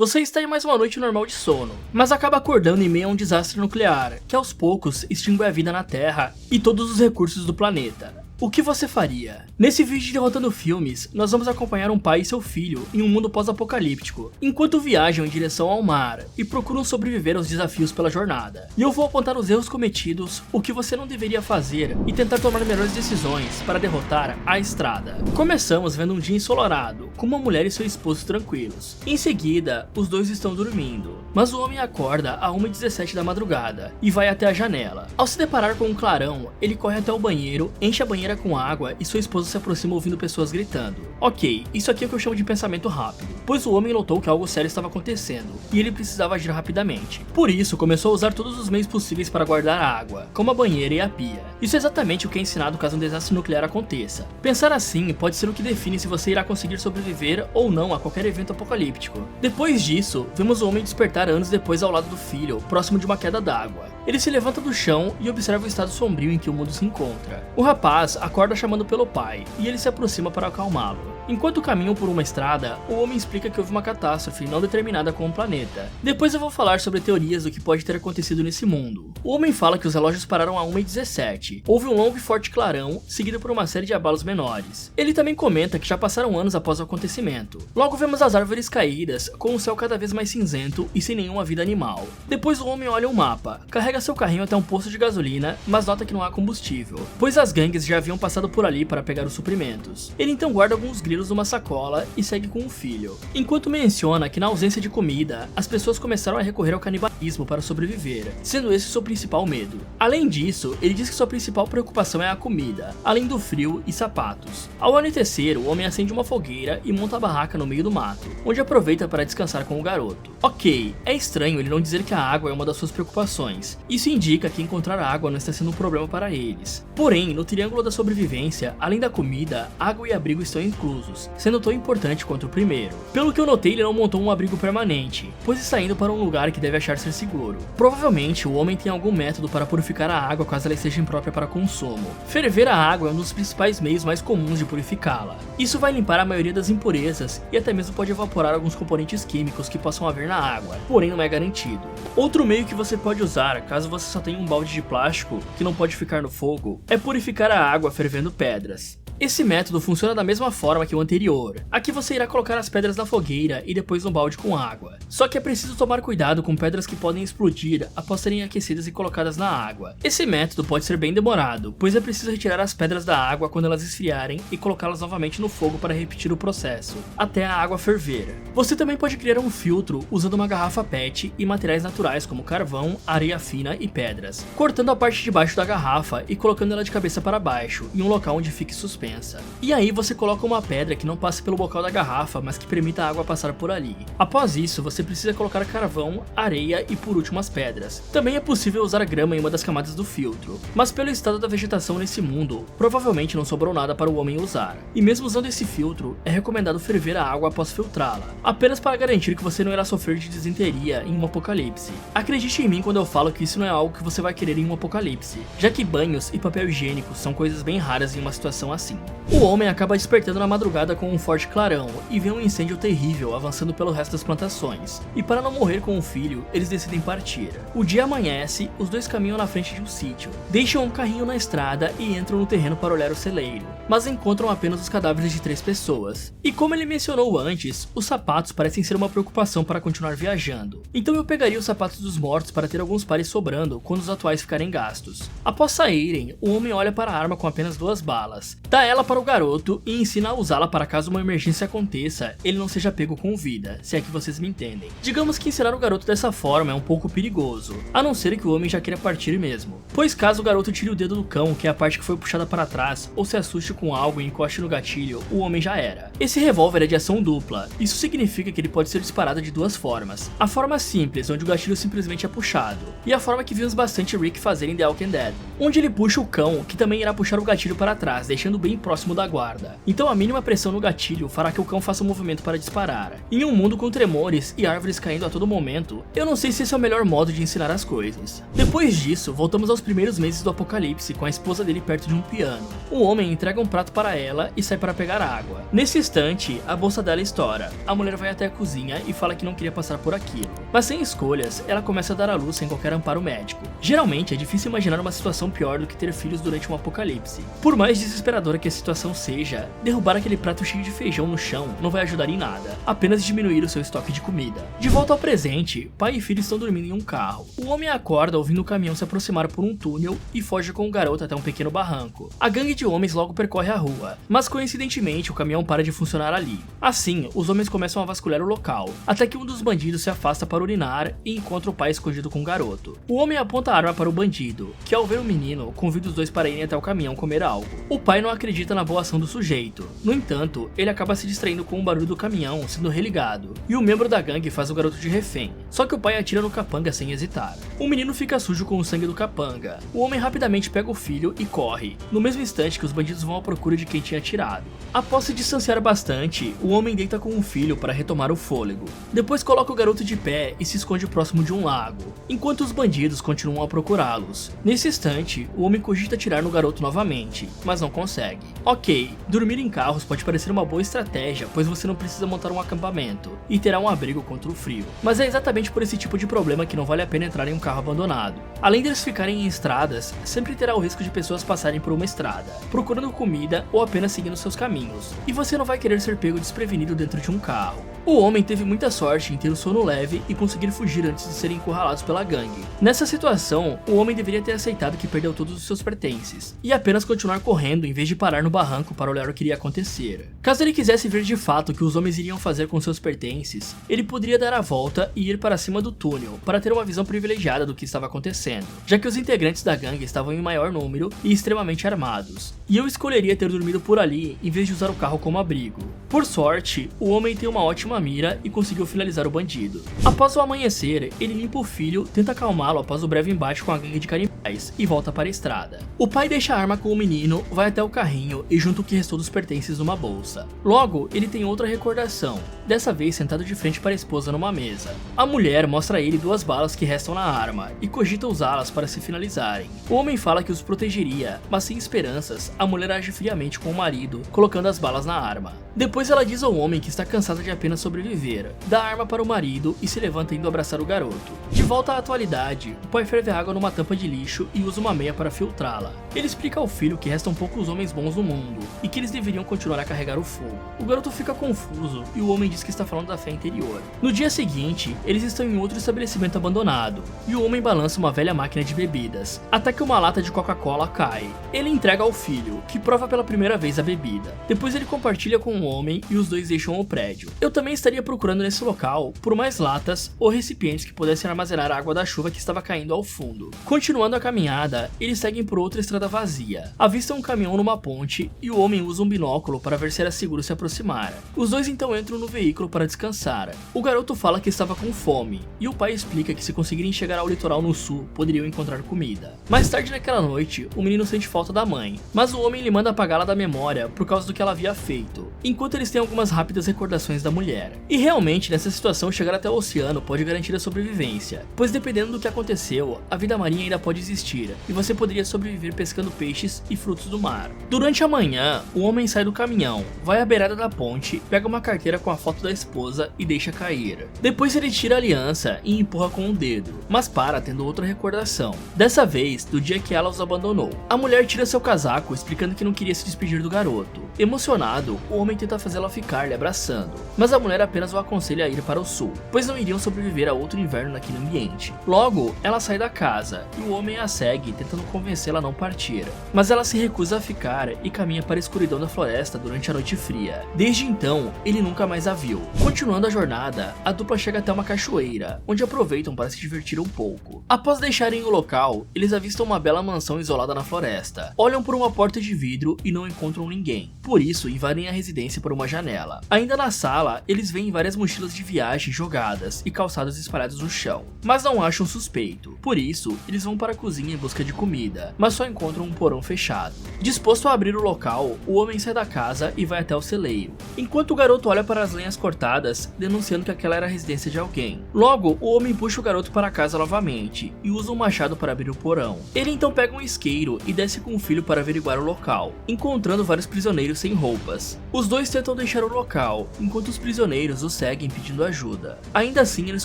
Você está em mais uma noite normal de sono, mas acaba acordando em meio a um desastre nuclear, que aos poucos extingue a vida na Terra e todos os recursos do planeta. O que você faria? Nesse vídeo de Derrotando Filmes, nós vamos acompanhar um pai e seu filho em um mundo pós-apocalíptico, enquanto viajam em direção ao mar e procuram sobreviver aos desafios pela jornada. E eu vou apontar os erros cometidos, o que você não deveria fazer e tentar tomar melhores decisões para derrotar a estrada. Começamos vendo um dia ensolarado, com uma mulher e seu esposo tranquilos. Em seguida, os dois estão dormindo, mas o homem acorda a 1h17 da madrugada e vai até a janela. Ao se deparar com um clarão, ele corre até o banheiro, enche a banheira com água e sua esposa se aproxima ouvindo pessoas gritando. Ok, isso aqui é o que eu chamo de pensamento rápido, pois o homem notou que algo sério estava acontecendo e ele precisava agir rapidamente. Por isso, começou a usar todos os meios possíveis para guardar a água, como a banheira e a pia. Isso é exatamente o que é ensinado caso um desastre nuclear aconteça. Pensar assim pode ser o que define se você irá conseguir sobreviver ou não a qualquer evento apocalíptico. Depois disso, vemos o homem despertar anos depois ao lado do filho, próximo de uma queda d'água. Ele se levanta do chão e observa o estado sombrio em que o mundo se encontra. O rapaz acorda chamando pelo pai, e ele se aproxima para acalmá-lo. Enquanto caminham por uma estrada, o homem explica que houve uma catástrofe não determinada com o planeta. Depois eu vou falar sobre teorias do que pode ter acontecido nesse mundo. O homem fala que os relógios pararam a 1h17. Houve um longo e forte clarão, seguido por uma série de abalos menores. Ele também comenta que já passaram anos após o acontecimento. Logo vemos as árvores caídas, com o céu cada vez mais cinzento e sem nenhuma vida animal. Depois o homem olha um mapa, carrega seu carrinho até um posto de gasolina, mas nota que não há combustível, pois as gangues já haviam passado por ali para pegar os suprimentos. Ele então guarda alguns grilos numa sacola e segue com o filho, enquanto menciona que na ausência de comida, as pessoas começaram a recorrer ao canibalismo para sobreviver, sendo esse seu principal medo. Além disso, ele diz que sua principal preocupação é a comida, além do frio e sapatos. Ao anoitecer, o homem acende uma fogueira e monta a barraca no meio do mato, onde aproveita para descansar com o garoto. Ok, é estranho ele não dizer que a água é uma das suas preocupações. Isso indica que encontrar água não está sendo um problema para eles. Porém, no triângulo da sobrevivência, além da comida, água e abrigo estão inclusos, sendo tão importante quanto o primeiro. Pelo que eu notei, ele não montou um abrigo permanente, pois está indo para um lugar que deve achar ser seguro. Provavelmente, o homem tem algum método para purificar a água caso ela esteja imprópria para consumo. Ferver a água é um dos principais meios mais comuns de purificá-la. Isso vai limpar a maioria das impurezas e até mesmo pode evaporar alguns componentes químicos que possam haver na água, porém não é garantido. Outro meio que você pode usar, caso você só tenha um balde de plástico que não pode ficar no fogo, é purificar a água fervendo pedras. Esse método funciona da mesma forma que o anterior. Aqui você irá colocar as pedras na fogueira e depois no balde com água. Só que é preciso tomar cuidado com pedras que podem explodir após serem aquecidas e colocadas na água. Esse método pode ser bem demorado, pois é preciso retirar as pedras da água quando elas esfriarem e colocá-las novamente no fogo para repetir o processo, até a água ferver. Você também pode criar um filtro usando uma garrafa PET e materiais naturais como carvão, areia fina e pedras, cortando a parte de baixo da garrafa e colocando ela de cabeça para baixo, em um local onde fique suspensa. E aí você coloca uma pedra que não passe pelo bocal da garrafa, mas que permita a água passar por ali. Após isso, você precisa colocar carvão, areia e por último as pedras. Também é possível usar grama em uma das camadas do filtro, mas pelo estado da vegetação nesse mundo, provavelmente não sobrou nada para o homem usar. E mesmo usando esse filtro, é recomendado ferver a água após filtrá-la, apenas para garantir que você não irá sofrer de disenteria em um apocalipse. Acredite em mim quando eu falo que isso não é algo que você vai querer em um apocalipse, já que banhos e papel higiênico são coisas bem raras em uma situação assim. O homem acaba despertando na madrugada com um forte clarão e vê um incêndio terrível avançando pelo resto das plantações. E para não morrer com o filho, eles decidem partir. O dia amanhece, os dois caminham na frente de um sítio, deixam um carrinho na estrada e entram no terreno para olhar o celeiro, mas encontram apenas os cadáveres de 3 pessoas. E como ele mencionou antes, os sapatos parecem ser uma preocupação para continuar viajando. Então eu pegaria os sapatos dos mortos para ter alguns pares sobrando quando os atuais ficarem gastos. Após saírem, o homem olha para a arma com apenas 2 balas, dá ela para o garoto e ensina a usá-la para caso uma emergência aconteça, ele não seja pego com vida, se é que vocês me entendem. Digamos que ensinar o garoto dessa forma é um pouco perigoso, a não ser que o homem já queira partir mesmo, pois caso o garoto tire o dedo do cão, que é a parte que foi puxada para trás, ou se assuste com algo e encoste no gatilho, o homem já era. Esse revólver é de ação dupla, isso significa que ele pode ser disparado de 2 formas. A forma simples, onde o gatilho simplesmente é puxado, e a forma que vimos bastante Rick fazer em The Walking Dead, onde ele puxa o cão, que também irá puxar o gatilho para trás, deixando bem bem próximo da guarda, então a mínima pressão no gatilho fará que o cão faça um movimento para disparar. Em um mundo com tremores e árvores caindo a todo momento, eu não sei se esse é o melhor modo de ensinar as coisas. Depois disso, voltamos aos primeiros meses do apocalipse com a esposa dele perto de um piano. O homem entrega um prato para ela e sai para pegar água. Nesse instante, a bolsa dela estoura. A mulher vai até a cozinha e fala que não queria passar por aquilo. Mas sem escolhas, ela começa a dar à luz sem qualquer amparo médico. Geralmente é difícil imaginar uma situação pior do que ter filhos durante um apocalipse. Por mais desesperadora que a situação seja, derrubar aquele prato cheio de feijão no chão não vai ajudar em nada, apenas diminuir o seu estoque de comida. De volta ao presente, pai e filho estão dormindo em um carro. O homem acorda ouvindo o caminhão se aproximar por um túnel e foge com o garoto até um pequeno barranco. A gangue de homens logo percorre a rua, mas coincidentemente o caminhão para de funcionar ali. Assim, os homens começam a vasculhar o local, até que um dos bandidos se afasta para urinar e encontra o pai escondido com o garoto. O homem aponta a arma para o bandido, que ao ver o menino, convida os dois para irem até o caminhão comer algo. O pai não acredita na boa ação do sujeito. No entanto, ele acaba se distraindo com o barulho do caminhão sendo religado, e o membro da gangue faz o garoto de refém, só que o pai atira no capanga sem hesitar. O menino fica sujo com o sangue do capanga. O homem rapidamente pega o filho e corre, no mesmo instante que os bandidos vão à procura de quem tinha atirado. Após se distanciar bastante, o homem deita com o filho para retomar o fôlego. Depois coloca o garoto de pé e se esconde próximo de um lago, enquanto os bandidos continuam a procurá-los. Nesse instante, o homem cogita atirar no garoto novamente, mas não consegue. Ok, dormir em carros pode parecer uma boa estratégia, pois você não precisa montar um acampamento e terá um abrigo contra o frio. Mas é exatamente por esse tipo de problema que não vale a pena entrar em um carro abandonado. Além deles ficarem em estradas, sempre terá o risco de pessoas passarem por uma estrada, procurando comida ou apenas seguindo seus caminhos, e você não vai querer ser pego desprevenido dentro de um carro. O homem teve muita sorte em ter o sono leve e conseguir fugir antes de serem encurralados pela gangue. Nessa situação, o homem deveria ter aceitado que perdeu todos os seus pertences, e apenas continuar correndo em vez de parar no barranco para olhar o que iria acontecer. Caso ele quisesse ver de fato o que os homens iriam fazer com seus pertences, ele poderia dar a volta e ir para cima do túnel, para ter uma visão privilegiada do que estava acontecendo, já que os integrantes da gangue estavam em maior número e extremamente armados, e eu escolheria ter dormido por ali em vez de usar o carro como abrigo. Por sorte, o homem tem uma ótima mira e conseguiu finalizar o bandido. Após o amanhecer, ele limpa o filho, tenta acalmá-lo após o breve embate com a gangue de canibais e volta para a estrada. O pai deixa a arma com o menino, vai até o carrinho e junta o que restou dos pertences numa bolsa. Logo, ele tem outra recordação, dessa vez sentado de frente para a esposa numa mesa. A mulher mostra a ele 2 balas que restam na arma e cogita usá-las para se finalizarem. O homem fala que os protegeria, mas sem esperanças, a mulher age friamente com o marido, colocando as balas na arma. Depois ela diz ao homem que está cansada de apenas sobreviver, dá a arma para o marido e se levanta indo abraçar o garoto. De volta à atualidade, o pai ferve água numa tampa de lixo e usa uma meia para filtrá-la. Ele explica ao filho que restam poucos homens bons no mundo e que eles deveriam continuar a carregar o fogo. O garoto fica confuso e o homem diz que está falando da fé interior. No dia seguinte, eles estão em outro estabelecimento abandonado e o homem balança uma velha máquina de bebidas, até que uma lata de Coca-Cola cai. Ele entrega ao filho, que prova pela primeira vez a bebida. Depois ele compartilha com o homem e os dois deixam o prédio. Eu também estaria procurando nesse local por mais latas ou recipientes que pudessem armazenar a água da chuva que estava caindo ao fundo. Continuando a caminhada, eles seguem por outra estrada vazia. Avistam um caminhão numa ponte e o homem usa um binóculo para ver se era seguro se aproximar. Os dois então entram no veículo para descansar. O garoto fala que estava com fome e o pai explica que se conseguirem chegar ao litoral no sul, poderiam encontrar comida. Mais tarde naquela noite, o menino sente falta da mãe, mas o homem lhe manda apagá-la da memória por causa do que ela havia feito, enquanto eles têm algumas rápidas recordações da mulher. E realmente, nessa situação, chegar até o oceano pode garantir a sobrevivência, pois dependendo do que aconteceu, a vida marinha ainda pode existir, e você poderia sobreviver pescando peixes e frutos do mar. Durante a manhã, o homem sai do caminhão, vai à beirada da ponte, pega uma carteira com a foto da esposa e deixa cair. Depois ele tira a aliança e empurra com o dedo, mas para tendo outra recordação, dessa vez do dia que ela os abandonou. A mulher tira seu casaco, explicando que não queria se despedir do garoto. Emocionado, o homem tenta fazê-la ficar lhe abraçando, mas a mulher apenas o aconselha a ir para o sul, pois não iriam sobreviver a outro inverno naquele ambiente. Logo, ela sai da casa e o homem a segue, tentando convencê-la a não partir, mas ela se recusa a ficar e caminha para a escuridão da floresta durante a noite fria. Desde então, ele nunca mais a viu. Continuando a jornada, a dupla chega até uma cachoeira, onde aproveitam para se divertir um pouco. Após deixarem o local, eles avistam uma bela mansão isolada na floresta. Olham por uma porta de vidro e não encontram ninguém. Por isso, invadem a residência residência por uma janela. Ainda na sala, eles veem várias mochilas de viagem jogadas e calçados espalhados no chão, mas não acham suspeito. Por isso, eles vão para a cozinha em busca de comida, mas só encontram um porão fechado. Disposto a abrir o local, o homem sai da casa e vai até o celeiro, enquanto o garoto olha para as lenhas cortadas, denunciando que aquela era a residência de alguém. Logo, o homem puxa o garoto para casa novamente e usa um machado para abrir o porão. Ele então pega um isqueiro e desce com o filho para averiguar o local, encontrando vários prisioneiros sem roupas. Os dois tentam deixar o local, enquanto os prisioneiros os seguem pedindo ajuda. Ainda assim, eles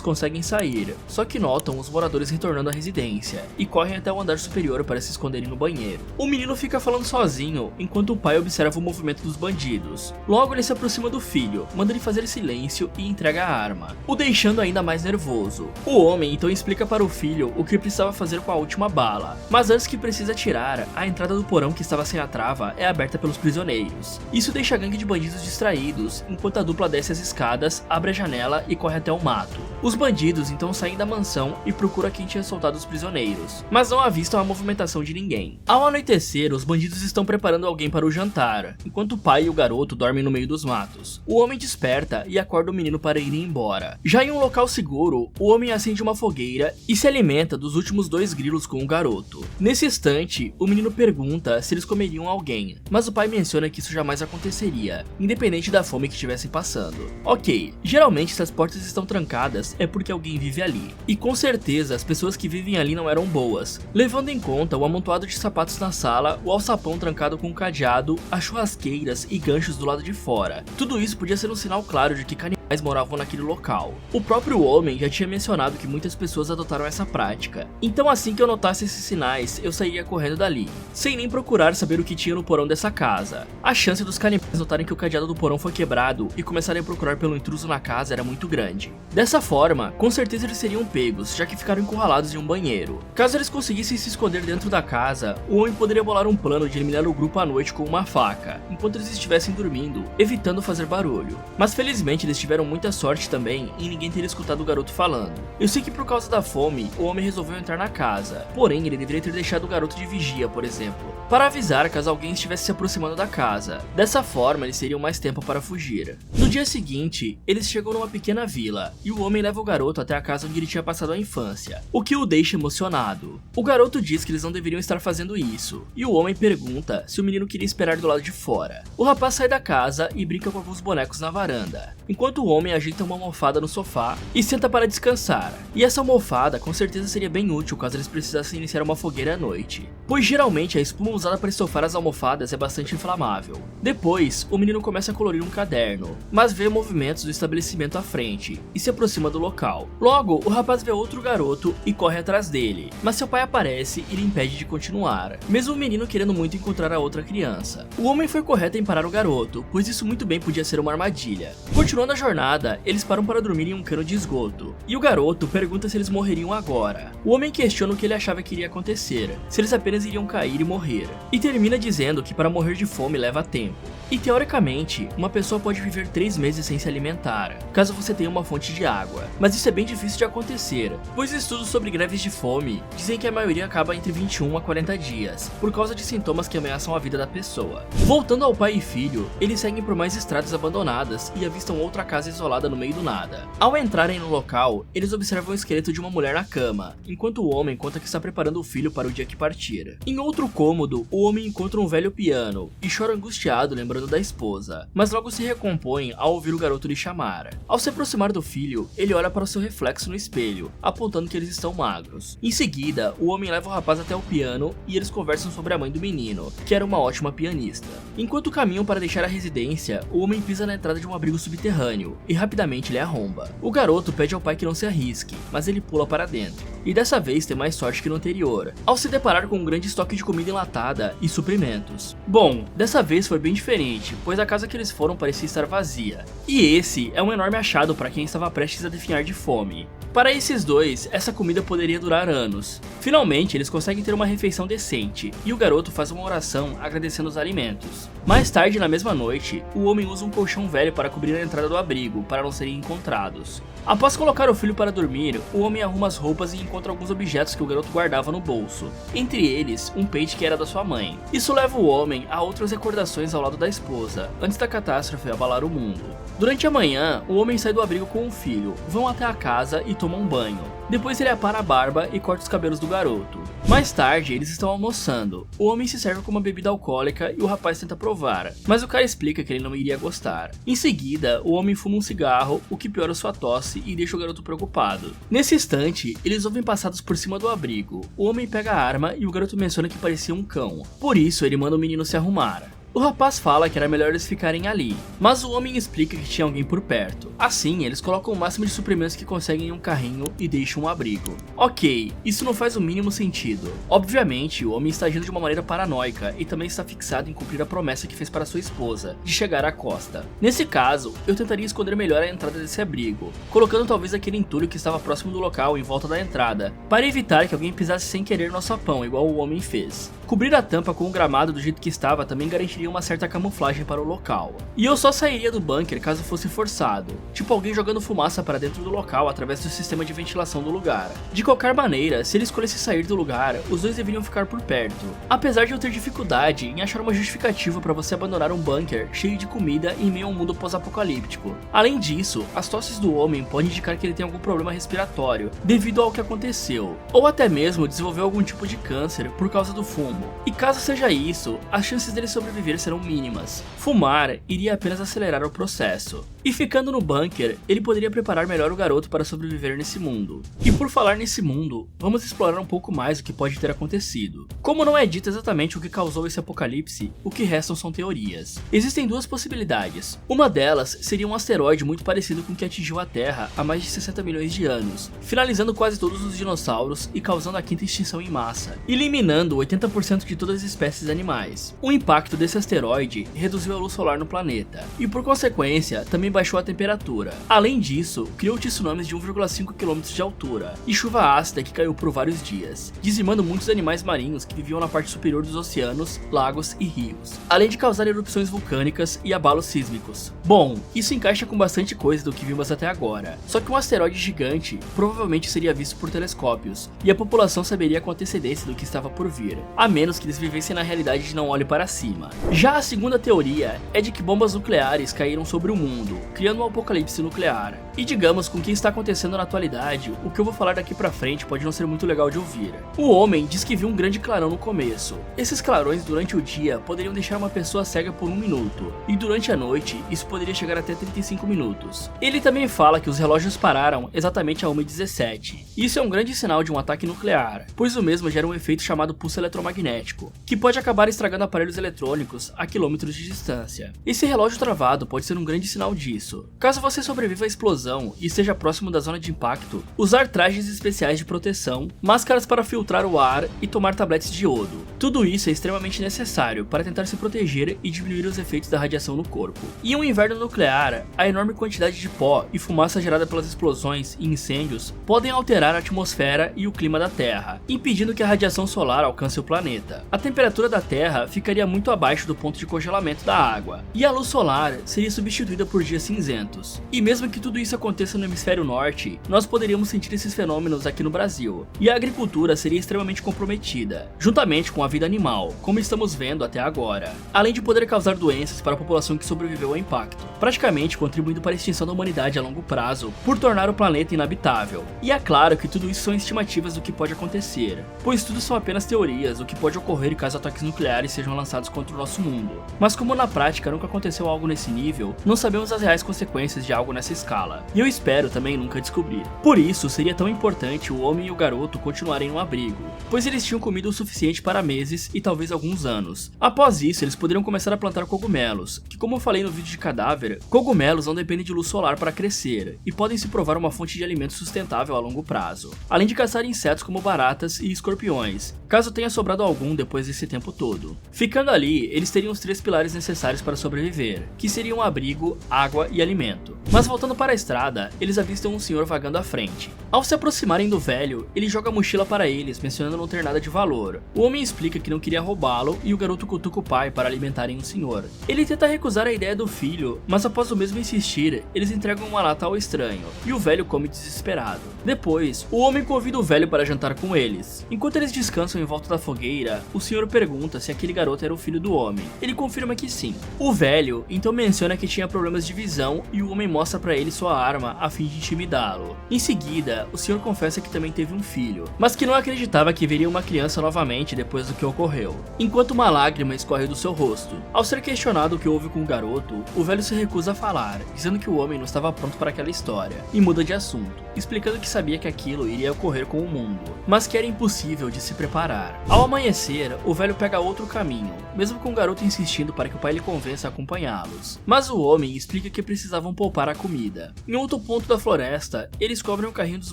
conseguem sair, só que notam os moradores retornando à residência e correm até o andar superior para se esconderem no banheiro. O menino fica falando sozinho, enquanto o pai observa o movimento dos bandidos. Logo, ele se aproxima do filho, manda ele fazer silêncio e entrega a arma, o deixando ainda mais nervoso. O homem então explica para o filho o que precisava fazer com a última bala, mas antes que precisa atirar, a entrada do porão que estava sem a trava é aberta pelos prisioneiros. Isso deixa a gangue de bandidos distraídos, enquanto a dupla desce as escadas, abre a janela e corre até o mato. Os bandidos então saem da mansão e procuram quem tinha soltado os prisioneiros, mas não avistam a movimentação de ninguém. Ao anoitecer, os bandidos estão preparando alguém para o jantar, enquanto o pai e o garoto dormem no meio dos matos. O homem desperta e acorda o menino para ir embora. Já em um local seguro, o homem acende uma fogueira e se alimenta dos últimos 2 grilos com o garoto. Nesse instante, o menino pergunta se eles comeriam alguém, mas o pai menciona que isso jamais aconteceria, independente da fome que estivessem passando. Ok, geralmente se as portas estão trancadas é porque alguém vive ali, e com certeza as pessoas que vivem ali não eram boas, levando em conta o amontoado de sapatos na sala, o alçapão trancado com um cadeado, as churrasqueiras e ganchos do lado de fora. Tudo isso podia ser um sinal claro de que canibais moravam naquele local. O próprio homem já tinha mencionado que muitas pessoas adotaram essa prática, então assim que eu notasse esses sinais, eu sairia correndo dali, sem nem procurar saber o que tinha no porão dessa casa. A chance dos canibais notarem que o cadeado do porão foi quebrado e começarem a procurar pelo intruso na casa era muito grande. Dessa forma, com certeza eles seriam pegos, já que ficaram encurralados em um banheiro. Caso eles conseguissem se esconder dentro da casa, o homem poderia bolar um plano de eliminar o grupo à noite com uma faca, enquanto eles estivessem dormindo, evitando fazer barulho. Mas felizmente eles tiveram muita sorte também em ninguém ter escutado o garoto falando. Eu sei que por causa da fome, o homem resolveu entrar na casa, porém ele deveria ter deixado o garoto de vigia, por exemplo, para avisar caso alguém estivesse se aproximando da casa. Dessa forma, eles teriam mais tempo para fugir. No dia seguinte, eles chegam numa pequena vila, e o homem leva o garoto até a casa onde ele tinha passado a infância, o que o deixa emocionado. O garoto diz que eles não deveriam estar fazendo isso, e o homem pergunta se o menino queria esperar do lado de fora. O rapaz sai da casa e brinca com alguns bonecos na varanda, enquanto o homem ajeita uma almofada no sofá e senta para descansar. E essa almofada com certeza seria bem útil caso eles precisassem iniciar uma fogueira à noite, pois geralmente a espuma usada para estofar as almofadas é bastante inflamável. Depois, o menino começa a colorir um caderno, mas vê movimentos do estabelecimento à frente e se aproxima do local. Logo, o rapaz vê outro garoto e corre atrás dele, mas seu pai aparece e lhe impede de continuar, mesmo o menino querendo muito encontrar a outra criança. O homem foi correto em parar o garoto, pois isso muito bem podia ser uma armadilha. Continuando a jornada, eles param para dormir em um cano de esgoto, e o garoto pergunta se eles morreriam agora. O homem questiona o que ele achava que iria acontecer, se eles apenas iriam cair e morrer, e termina dizendo que para morrer de fome leva tempo. E teoricamente, uma pessoa pode viver 3 meses sem se alimentar, caso você tenha uma fonte de água, mas isso é bem difícil de acontecer, pois estudos sobre greves de fome dizem que a maioria acaba entre 21 a 40 dias, por causa de sintomas que ameaçam a vida da pessoa. Voltando ao pai e filho, eles seguem por mais estradas abandonadas e avistam outra casa isolada no meio do nada. Ao entrarem no local, eles observam o esqueleto de uma mulher na cama, enquanto o homem conta que está preparando o filho para o dia que partir. Em outro cômodo, o homem encontra um velho piano e chora angustiado lembrando da esposa, mas logo se recompõe ao ouvir o garoto lhe chamar. Ao se aproximar do filho, ele olha para o seu reflexo no espelho, apontando que eles estão magros. Em seguida, o homem leva o rapaz até o piano e eles conversam sobre a mãe do menino, que era uma ótima pianista. Enquanto caminham para deixar a residência, o homem pisa na entrada de um abrigo subterrâneo e rapidamente ele arromba. O garoto pede ao pai que não se arrisque, mas ele pula para dentro, e dessa vez tem mais sorte que no anterior, ao se deparar com um grande estoque de comida enlatada e suprimentos. Bom, dessa vez foi bem diferente, pois a casa que eles foram parecia estar vazia, e esse é um enorme achado para quem estava prestes a definhar de fome. Para esses dois, essa comida poderia durar anos. Finalmente, eles conseguem ter uma refeição decente, e o garoto faz uma oração agradecendo os alimentos. Mais tarde, na mesma noite, o homem usa um colchão velho para cobrir a entrada do abrigo, para não serem encontrados. Após colocar o filho para dormir, o homem arruma as roupas e encontra encontra alguns objetos que o garoto guardava no bolso, entre eles um pente que era da sua mãe. Isso leva o homem a outras recordações ao lado da esposa, antes da catástrofe abalar o mundo. Durante a manhã, o homem sai do abrigo com o filho, vão até a casa e tomam um banho. Depois ele apara a barba e corta os cabelos do garoto. Mais tarde, eles estão almoçando. O homem se serve com uma bebida alcoólica e o rapaz tenta provar, mas o cara explica que ele não iria gostar. Em seguida, o homem fuma um cigarro, o que piora sua tosse e deixa o garoto preocupado. Nesse instante, eles ouvem passados por cima do abrigo. O homem pega a arma e o garoto menciona que parecia um cão. Por isso, ele manda o menino se arrumar. O rapaz fala que era melhor eles ficarem ali, mas o homem explica que tinha alguém por perto. Assim, eles colocam o máximo de suprimentos que conseguem em um carrinho e deixam um abrigo. Ok, isso não faz o mínimo sentido. Obviamente, o homem está agindo de uma maneira paranoica e também está fixado em cumprir a promessa que fez para sua esposa, de chegar à costa. Nesse caso, eu tentaria esconder melhor a entrada desse abrigo, colocando talvez aquele entulho que estava próximo do local em volta da entrada, para evitar que alguém pisasse sem querer no sapão, igual o homem fez. Cobrir a tampa com o gramado do jeito que estava também garantiria uma certa camuflagem para o local. E eu só sairia do bunker caso fosse forçado, tipo alguém jogando fumaça para dentro do local através do sistema de ventilação do lugar. De qualquer maneira, se ele escolhesse sair do lugar, os dois deveriam ficar por perto. Apesar de eu ter dificuldade em achar uma justificativa para você abandonar um bunker cheio de comida em meio a um mundo pós-apocalíptico. Além disso, as tosses do homem podem indicar que ele tem algum problema respiratório devido ao que aconteceu, ou até mesmo desenvolveu algum tipo de câncer por causa do fumo. E caso seja isso, as chances dele sobreviver serão mínimas. Fumar iria apenas acelerar o processo. E ficando no bunker, ele poderia preparar melhor o garoto para sobreviver nesse mundo. E por falar nesse mundo, vamos explorar um pouco mais o que pode ter acontecido. Como não é dito exatamente o que causou esse apocalipse, o que restam são teorias. Existem duas possibilidades. Uma delas seria um asteroide muito parecido com o que atingiu a Terra há mais de 60 milhões de anos, finalizando quase todos os dinossauros e causando a quinta extinção em massa, eliminando 80% de todas as espécies animais. O impacto desse asteroide reduziu a luz solar no planeta, e por consequência, também baixou a temperatura. Além disso, criou tsunamis de 1,5 km de altura, e chuva ácida que caiu por vários dias, dizimando muitos animais marinhos que viviam na parte superior dos oceanos, lagos e rios, além de causar erupções vulcânicas e abalos sísmicos. Bom, isso encaixa com bastante coisa do que vimos até agora, só que um asteroide gigante provavelmente seria visto por telescópios, e a população saberia com antecedência do que estava por vir, a menos que eles vivessem na realidade de não olhe para cima. Já a segunda teoria é de que bombas nucleares caíram sobre o mundo, criando um apocalipse nuclear. E digamos, com o que está acontecendo na atualidade, o que eu vou falar daqui pra frente pode não ser muito legal de ouvir. O homem diz que viu um grande clarão no começo. Esses clarões durante o dia poderiam deixar uma pessoa cega por 1 minuto, e durante a noite isso poderia chegar até 35 minutos. Ele também fala que os relógios pararam exatamente a 1h17. Isso é um grande sinal de um ataque nuclear, pois o mesmo gera um efeito chamado pulso eletromagnético, que pode acabar estragando aparelhos eletrônicos a quilômetros de distância. Esse relógio travado pode ser um grande sinal disso. Caso você sobreviva à explosão e esteja próximo da zona de impacto, usar trajes especiais de proteção, máscaras para filtrar o ar e tomar tabletes de iodo. Tudo isso é extremamente necessário para tentar se proteger e diminuir os efeitos da radiação no corpo. E em um inverno nuclear, a enorme quantidade de pó e fumaça gerada pelas explosões e incêndios podem alterar a atmosfera e o clima da Terra, impedindo que a radiação solar alcance o planeta. A temperatura da Terra ficaria muito abaixo do ponto de congelamento da água, e a luz solar seria substituída por dias cinzentos. E mesmo que tudo isso aconteça no hemisfério norte, nós poderíamos sentir esses fenômenos aqui no Brasil, e a agricultura seria extremamente comprometida, juntamente com a vida animal, como estamos vendo até agora, além de poder causar doenças para a população que sobreviveu ao impacto, praticamente contribuindo para a extinção da humanidade a longo prazo, por tornar o planeta inabitável. E é claro que tudo isso são estimativas do que pode acontecer, pois tudo são apenas teorias do que pode ocorrer caso ataques nucleares sejam lançados contra o nosso mundo. Mas como na prática nunca aconteceu algo nesse nível, não sabemos as reais consequências de algo nessa escala, e eu espero também nunca descobrir. Por isso, seria tão importante o homem e o garoto continuarem no abrigo, pois eles tinham comida o suficiente para meses e talvez alguns anos. Após isso, eles poderiam começar a plantar cogumelos, que como eu falei no vídeo de cadáver, cogumelos não dependem de luz solar para crescer, e podem se provar uma fonte de alimento sustentável a longo prazo, além de caçar insetos como baratas e escorpiões, caso tenha sobrado algum depois desse tempo todo. Ficando ali, eles teriam os 3 pilares necessários para sobreviver, que seriam abrigo, água e alimento. Mas voltando para a estrada, eles avistam um senhor vagando à frente. Ao se aproximarem do velho, ele joga a mochila para eles, mencionando não ter nada de valor. O homem explica que não queria roubá-lo e o garoto cutuca o pai para alimentarem o senhor. Ele tenta recusar a ideia do filho, mas após o mesmo insistir, eles entregam uma lata ao estranho, e o velho come desesperado. Depois, o homem convida o velho para jantar com eles. Enquanto eles descansam em volta da fogueira, o senhor pergunta se aquele garoto era o filho do homem. Ele confirma que sim. O velho então menciona que tinha problemas de visão e o homem mostra para ele sua arma a fim de intimidá-lo. Em seguida, o senhor confessa que também teve um filho, mas que não acreditava que veria uma criança novamente depois do que ocorreu, enquanto uma lágrima escorre do seu rosto. Ao ser questionado o que houve com o garoto, o velho se recusa a falar, dizendo que o homem não estava pronto para aquela história, e muda de assunto, explicando que sabia que aquilo iria ocorrer com o mundo, mas que era impossível de se preparar. Ao amanhecer, o velho pega outro caminho, mesmo com o garoto insistindo para que o pai lhe convença a acompanhá-los. Mas o homem explica que precisavam poupar a comida. Em outro ponto da floresta, eles cobrem um carrinho dos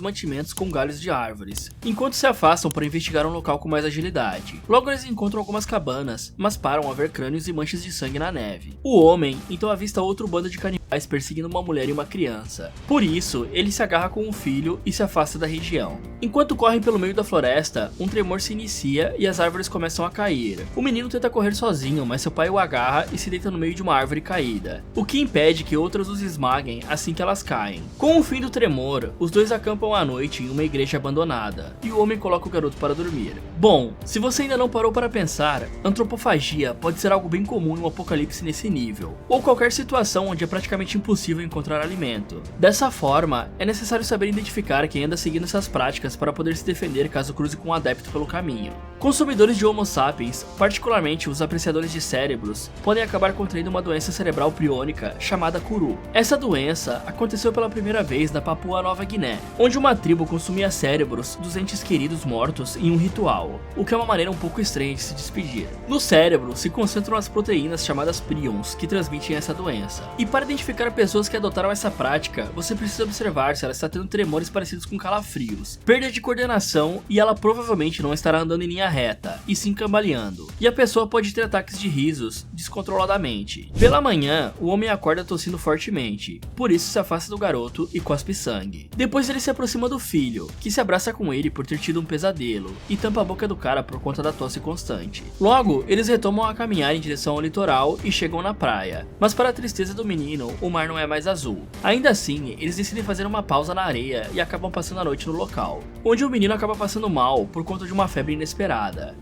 mantimentos com galhos de árvores, enquanto se afastam para investigar um local com mais agilidade. Logo eles encontram algumas cabanas, mas param a ver crânios e manchas de sangue na neve. O homem então avista outro bando de canibais perseguindo uma mulher e uma criança. Por isso, ele se agarra com um filho e se afasta da região. Enquanto correm pelo meio da floresta, um tremor se inicia e as árvores começam a cair. O menino tenta correr sozinho, mas seu pai o agarra e se deita no meio de uma árvore caída, o que impede que outras os esmaguem assim que elas caem. Com o fim do tremor, os dois acampam à noite em uma igreja abandonada, e o homem coloca o garoto para dormir. Bom, se você ainda não parou para pensar, antropofagia pode ser algo bem comum em um apocalipse nesse nível, ou qualquer situação onde é praticamente impossível encontrar alimento. Dessa forma, é necessário saber identificar quem anda seguindo essas práticas para poder se defender caso cruze com um adepto pelo caminho. Consumidores de Homo sapiens, particularmente os apreciadores de cérebros, podem acabar contraindo uma doença cerebral priônica chamada Kuru. Essa doença aconteceu pela primeira vez na Papua Nova Guiné, onde uma tribo consumia cérebros dos entes queridos mortos em um ritual, o que é uma maneira um pouco estranha de se despedir. No cérebro se concentram as proteínas chamadas prions, que transmitem essa doença. E para identificar pessoas que adotaram essa prática, você precisa observar se ela está tendo tremores parecidos com calafrios, perda de coordenação e ela provavelmente não estará andando em linha reta, e sim cambaleando. E a pessoa pode ter ataques de risos descontroladamente. Pela manhã, o homem acorda tossindo fortemente, por isso se afasta do garoto e cospe sangue. Depois ele se aproxima do filho, que se abraça com ele por ter tido um pesadelo, e tampa a boca do cara por conta da tosse constante. Logo, eles retomam a caminhar em direção ao litoral e chegam na praia, mas para a tristeza do menino, o mar não é mais azul. Ainda assim, eles decidem fazer uma pausa na areia e acabam passando a noite no local, onde o menino acaba passando mal por conta de uma febre inesperada.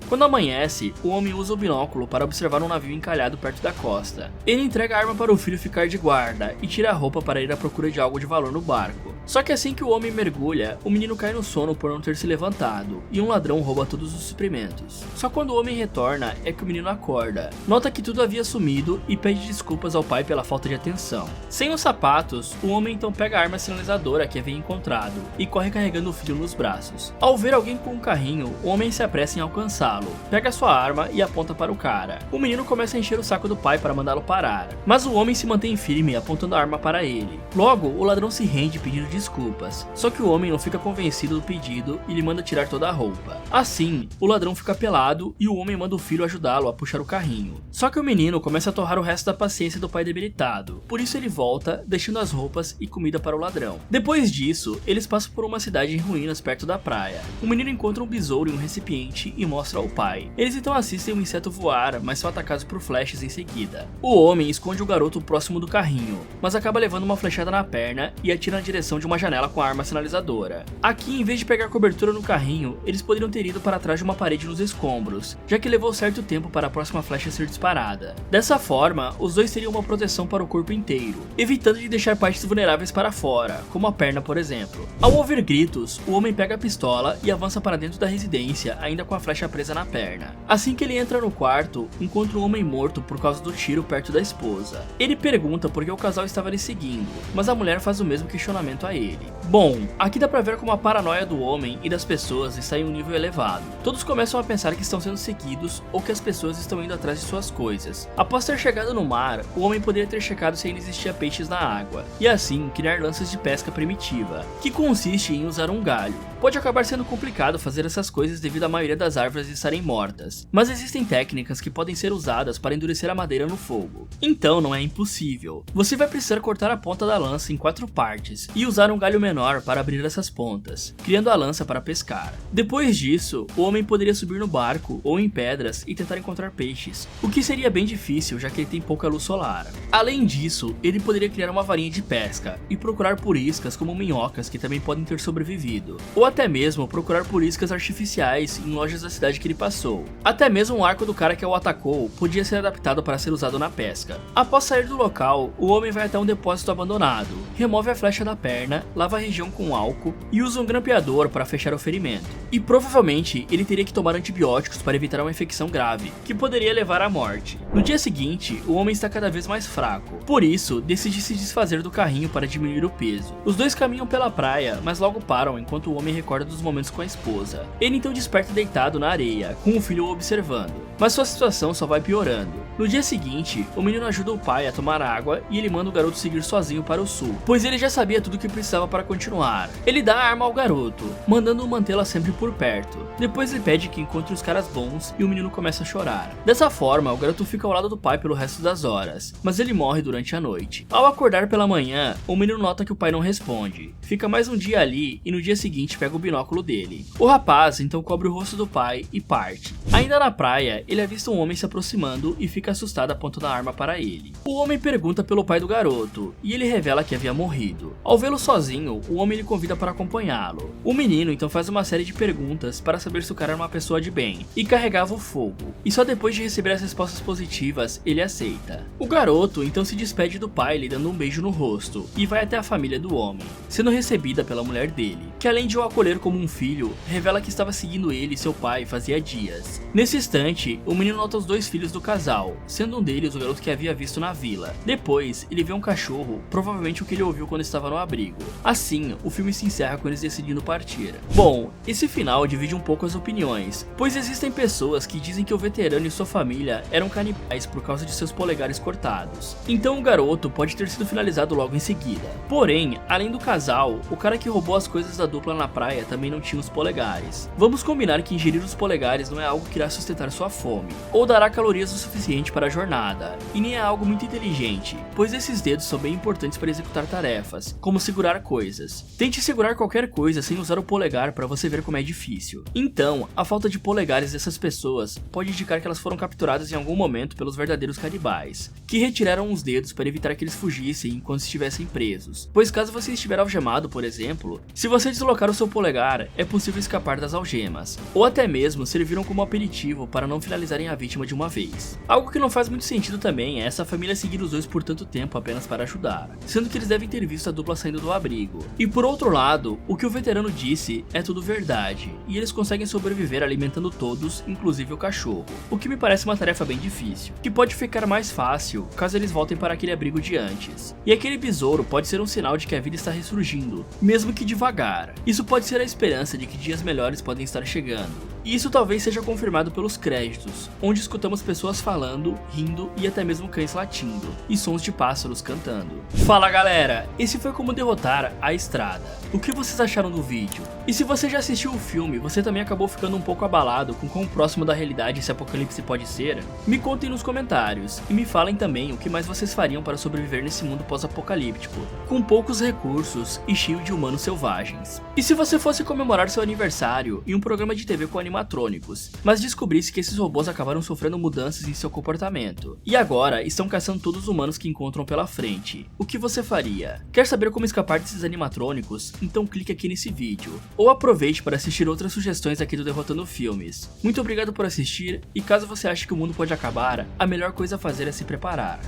Quando amanhece, o homem usa o binóculo para observar um navio encalhado perto da costa. Ele entrega a arma para o filho ficar de guarda e tira a roupa para ir à procura de algo de valor no barco. Só que assim que o homem mergulha, o menino cai no sono por não ter se levantado, e um ladrão rouba todos os suprimentos. Só quando o homem retorna é que o menino acorda, nota que tudo havia sumido e pede desculpas ao pai pela falta de atenção. Sem os sapatos, o homem então pega a arma sinalizadora que havia encontrado e corre carregando o filho nos braços. Ao ver alguém com um carrinho, o homem se apressa em alcançá-lo, pega sua arma e aponta para o cara. O menino começa a encher o saco do pai para mandá-lo parar, mas o homem se mantém firme apontando a arma para ele. Logo, o ladrão se rende pedindo desculpas, só que o homem não fica convencido do pedido e lhe manda tirar toda a roupa. Assim, o ladrão fica pelado e o homem manda o filho ajudá-lo a puxar o carrinho. Só que o menino começa a torrar o resto da paciência do pai debilitado, por isso ele volta, deixando as roupas e comida para o ladrão. Depois disso, eles passam por uma cidade em ruínas perto da praia. O menino encontra um besouro em um recipiente e mostra ao pai. Eles então assistem um inseto voar, mas são atacados por flechas em seguida. O homem esconde o garoto próximo do carrinho, mas acaba levando uma flechada na perna e atira na direção de uma janela com a arma sinalizadora. Aqui, em vez de pegar cobertura no carrinho, eles poderiam ter ido para trás de uma parede nos escombros, já que levou certo tempo para a próxima flecha ser disparada. Dessa forma, os dois teriam uma proteção para o corpo inteiro, evitando de deixar partes vulneráveis para fora, como a perna, por exemplo. Ao ouvir gritos, o homem pega a pistola e avança para dentro da residência, ainda com a flecha presa na perna. Assim que ele entra no quarto, encontra um homem morto por causa do tiro perto da esposa. Ele pergunta por que o casal estava lhe seguindo, mas a mulher faz o mesmo questionamento a ele. Bom, aqui dá pra ver como a paranoia do homem e das pessoas está em um nível elevado. Todos começam a pensar que estão sendo seguidos ou que as pessoas estão indo atrás de suas coisas. Após ter chegado no mar, o homem poderia ter checado se ainda existia peixes na água, e assim criar lanças de pesca primitiva, que consiste em usar um galho. Pode acabar sendo complicado fazer essas coisas devido à maioria das árvores estarem mortas, mas existem técnicas que podem ser usadas para endurecer a madeira no fogo. Então não é impossível. Você vai precisar cortar a ponta da lança em 4 partes e usar um galho menor para abrir essas pontas, criando a lança para pescar. Depois disso, o homem poderia subir no barco ou em pedras e tentar encontrar peixes, o que seria bem difícil já que ele tem pouca luz solar. Além disso, ele poderia criar uma varinha de pesca e procurar por iscas como minhocas que também podem ter sobrevivido, ou até mesmo procurar por iscas artificiais em lojas da cidade que ele passou. Até mesmo o arco do cara que o atacou podia ser adaptado para ser usado na pesca. Após sair do local, o homem vai até um depósito abandonado, remove a flecha da perna, lava a região com álcool e usa um grampeador para fechar o ferimento. E provavelmente ele teria que tomar antibióticos para evitar uma infecção grave, que poderia levar à morte. No dia seguinte, o homem está cada vez mais fraco, por isso decide se desfazer do carrinho para diminuir o peso. Os dois caminham pela praia, mas logo param enquanto o homem recorda dos momentos com a esposa. Ele então desperta deitado na areia, com o filho o observando, mas sua situação só vai piorando. No dia seguinte, o menino ajuda o pai a tomar água e ele manda o garoto seguir sozinho para o sul, pois ele já sabia tudo o que precisava para continuar. Ele dá a arma ao garoto, mandando-o mantê-la sempre por perto. Depois ele pede que encontre os caras bons e o menino começa a chorar. Dessa forma, o garoto fica ao lado do pai pelo resto das horas, mas ele morre durante a noite. Ao acordar pela manhã, o menino nota que o pai não responde. Fica mais um dia ali e no dia seguinte pega o binóculo dele. O rapaz então cobre o rosto do pai e parte. Ainda na praia, ele avista um homem se aproximando e fica assustado apontando a arma para ele. O homem pergunta pelo pai do garoto e ele revela que havia morrido. Ao vê-lo sozinho, o homem lhe convida para acompanhá-lo. O menino então faz uma série de perguntas para saber se o cara era uma pessoa de bem e carregava o fogo. E só depois de receber as respostas positivas, ele aceita. O garoto então se despede do pai lhe dando um beijo no rosto e vai até a família do homem, sendo recebida pela mulher dele, que além de o acolher como um filho, revela que estava seguindo ele e seu pai fazia dias. Nesse instante, o menino nota os 2 filhos do casal, sendo um deles o garoto que havia visto na vila. Depois, ele vê um cachorro, provavelmente o que ele ouviu quando estava no abrigo. Assim, o filme se encerra com eles decidindo partir. Bom, esse final divide um pouco as opiniões, pois existem pessoas que dizem que o veterano e sua família eram canibais por causa de seus polegares cortados. Então o garoto pode ter sido finalizado logo em seguida. Porém, além do casal, o cara que roubou as coisas da dupla na praia também não tinha os polegares. Vamos combinar que ingerir os polegares não é algo que irá sustentar sua fome, ou dará calorias o suficiente para a jornada, e nem é algo muito inteligente, pois esses dedos são bem importantes para executar tarefas, como segurar coisas. Tente segurar qualquer coisa sem usar o polegar para você ver como é difícil. Então, a falta de polegares dessas pessoas pode indicar que elas foram capturadas em algum momento pelos verdadeiros canibais, que retiraram os dedos para evitar que eles fugissem enquanto estivessem presos, pois caso você estiver algemado, por exemplo, se você deslocar o seu polegar, é possível escapar das algemas, ou até mesmo serviram como aperitivo para não finalizarem a vítima de uma vez. Algo que não faz muito sentido também é essa família seguir os dois por tanto tempo apenas para ajudar, sendo que eles devem ter visto a dupla saindo do abrigo. E por outro lado, o que o veterano disse é tudo verdade, e eles conseguem sobreviver alimentando todos, inclusive o cachorro, o que me parece uma tarefa bem difícil, que pode ficar mais fácil caso eles voltem para aquele abrigo de antes. E aquele besouro pode ser um sinal de que a vida está ressurgindo, mesmo que devagar. Isso pode ser a esperança de que dias melhores podem estar chegando. E isso talvez seja confirmado pelos créditos, onde escutamos pessoas falando, rindo e até mesmo cães latindo, e sons de pássaros cantando. Fala galera, esse foi como derrotar a Estrada. O que vocês acharam do vídeo? E se você já assistiu o filme, você também acabou ficando um pouco abalado com quão próximo da realidade esse apocalipse pode ser? Me contem nos comentários, e me falem também o que mais vocês fariam para sobreviver nesse mundo pós-apocalíptico, com poucos recursos e cheio de humanos selvagens. E se você fosse comemorar seu aniversário em um programa de TV com animatrônicos, mas descobrisse que esses robôs acabaram sofrendo mudanças em seu comportamento, e agora estão caçando todos os humanos que encontram pela frente, o que você faria? Quer saber como escapar desses animatrônicos? Então clique aqui nesse vídeo, ou aproveite para assistir outras sugestões aqui do Derrotando Filmes. Muito obrigado por assistir, e caso você ache que o mundo pode acabar, a melhor coisa a fazer é se preparar.